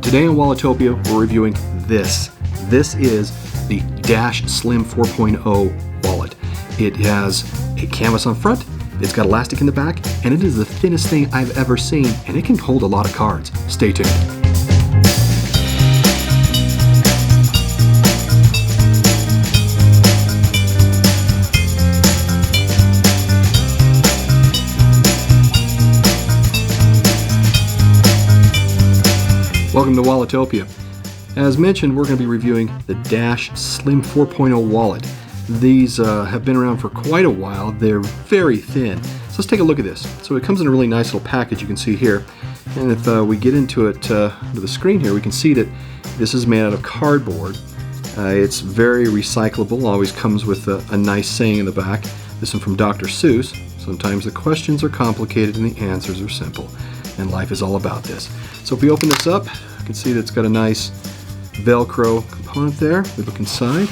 Today on Walletopia, we're reviewing this. This is the Dash Slim 4.0 wallet. It has a canvas on front, it's got elastic in the back, and it is the thinnest thing I've ever seen, and it can hold a lot of cards. Stay tuned. Welcome to Walletopia. As mentioned, we're going to be reviewing the Dash Slim 4.0 wallet. These have been around for quite a while. They're very thin. So let's take a look at this. So it comes in a really nice little package you can see here. And if we get into it, to the screen here, we can see that this is made out of cardboard. It's very recyclable, always comes with a nice saying in the back. This one from Dr. Seuss. Sometimes the questions are complicated and the answers are simple. And life is all about this. So if we open this up, you can see that it's got a nice Velcro component there. We look inside.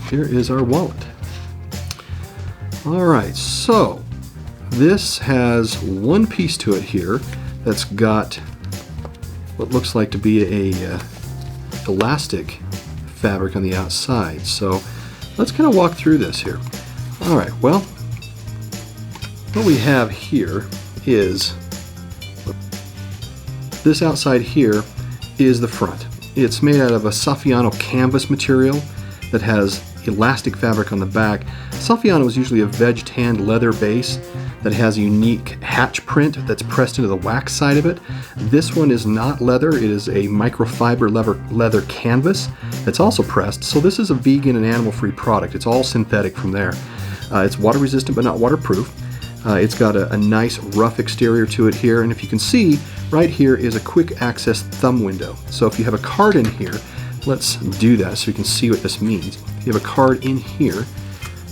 Here is our wallet. Alright, so this has one piece to it here that's got what looks like to be a elastic fabric on the outside. So let's kind of walk through this here. Alright, well, what we have here is this outside here is the front. It's made out of a Saffiano canvas material that has elastic fabric on the back. Saffiano is usually a veg-tanned leather base that has a unique hatch print that's pressed into the wax side of it. This one is not leather, it is a microfiber leather canvas that's also pressed. So this is a vegan and animal-free product. It's all synthetic from there. It's water resistant but not waterproof. It's got a nice rough exterior to it here, and if you can see, right here is a quick access thumb window. So if you have a card in here, let's do that so you can see what this means. If you have a card in here,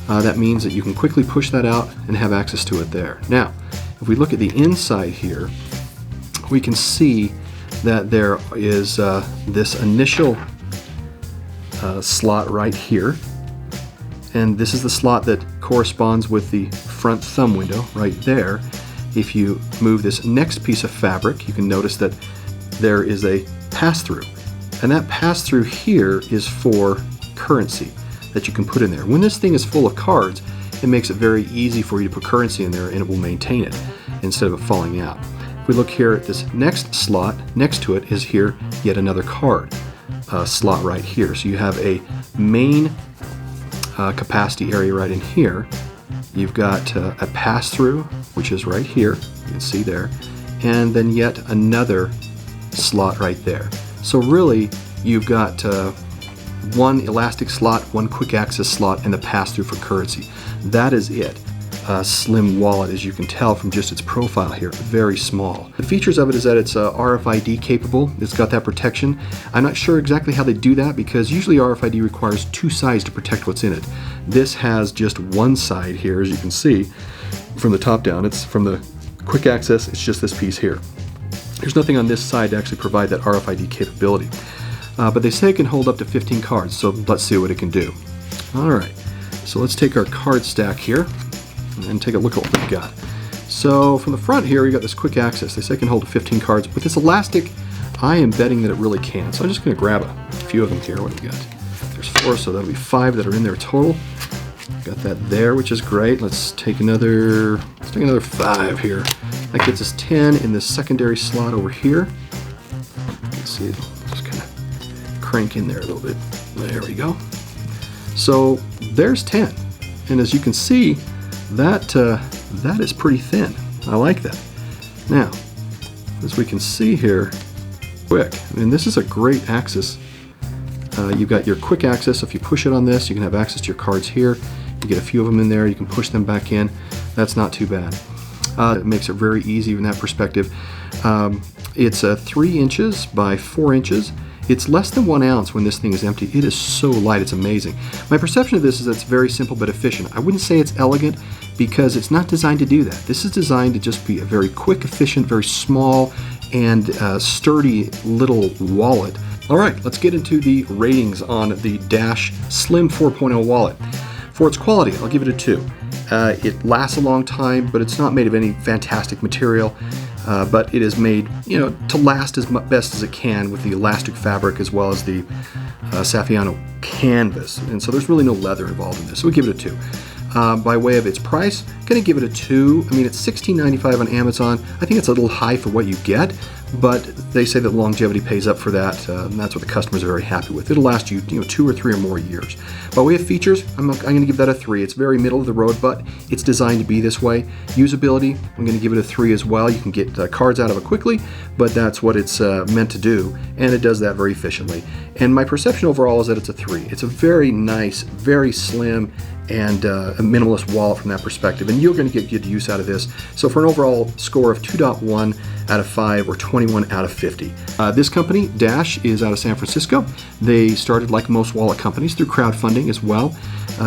that means that you can quickly push that out and have access to it there. Now, if we look at the inside here, we can see that there is this initial slot right here. And this is the slot that corresponds with the front thumb window right there. If you move this next piece of fabric, you can notice that there is a pass-through. And that pass-through here is for currency that you can put in there. When this thing is full of cards, it makes it very easy for you to put currency in there and it will maintain it instead of it falling out. If we look here at this next slot, next to it is here yet another card slot right here. So you have a main capacity area right in here. You've got a pass-through, which is right here, you can see there, and then yet another slot right there. So really, you've got one elastic slot, one quick access slot, and the pass-through for currency. That is it. Slim wallet, as you can tell from just its profile here, very small. The features of it is that it's RFID capable. It's got that protection. I'm not sure exactly how they do that because usually RFID requires two sides to protect what's in it. This has just one side here, as you can see from the top down. It's from the quick access, it's just this piece here. There's nothing on this side to actually provide that RFID capability. But they say it can hold up to 15 cards, so let's see what it can do. Alright, so let's take our card stack here and take a look at what we've got. So from the front here, we got this quick access. They say it can hold 15 cards. With this elastic, I am betting that it really can. So I'm just going to grab a few of them here. What do we got? There's 4, so that'll be 5 that are in there total. Got that there, which is great. Let's take another 5 here. That gets us 10 in the secondary slot over here. You can see it just kind of crank in there a little bit. There we go. So there's 10. And as you can see, that is pretty thin. I like that. Now, as we can see here, quick. I mean, this is a great access. You've got your quick access. If you push it on this, you can have access to your cards here. You get a few of them in there. You can push them back in. That's not too bad. It makes it very easy in that perspective. It's 3 inches by 4 inches. It's less than 1 ounce when this thing is empty. It is so light, it's amazing. My perception of this is that it's very simple but efficient. I wouldn't say it's elegant because it's not designed to do that. This is designed to just be a very quick, efficient, very small, and sturdy little wallet. All right, let's get into the ratings on the Dash Slim 4.0 wallet. For its quality, I'll give it a 2. It lasts a long time, but it's not made of any fantastic material. but it is made, to last as best as it can with the elastic fabric as well as the Saffiano canvas. And so there's really no leather involved in this, so we give it a 2. By way of its price, going to give it a 2. I mean, it's $16.95 on Amazon. I think it's a little high for what you get, but they say that longevity pays up for that, and that's what the customers are very happy with. It'll last you, 2 or 3 or more years. By way of features, I'm going to give that a 3. It's very middle of the road, but it's designed to be this way. Usability, I'm going to give it a 3 as well. You can get cards out of it quickly, but that's what it's meant to do, and it does that very efficiently. And my perception overall is that it's a 3. It's a very nice, very slim, and a minimalist wallet from that perspective, and you're going to get good use out of this. So for an overall score of 2.1 out of 5 or 21 out of 50. This company, Dash, is out of San Francisco. They started, like most wallet companies, through crowdfunding as well.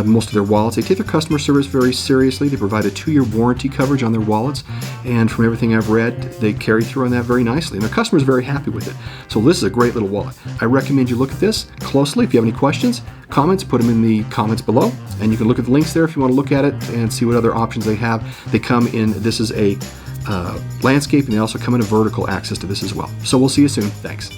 Most of their wallets, they take their customer service very seriously. They provide a 2-year warranty coverage on their wallets, and from everything I've read, they carry through on that very nicely, and their customers are very happy with it. So this is a great little wallet. I recommend you look at this closely. If you have any questions, comments, put them in the comments below, and you can look at the links there if you want to look at it and see what other options they have. They come in, this is a landscape, and they also come in a vertical access to this as well. So we'll see you soon. Thanks.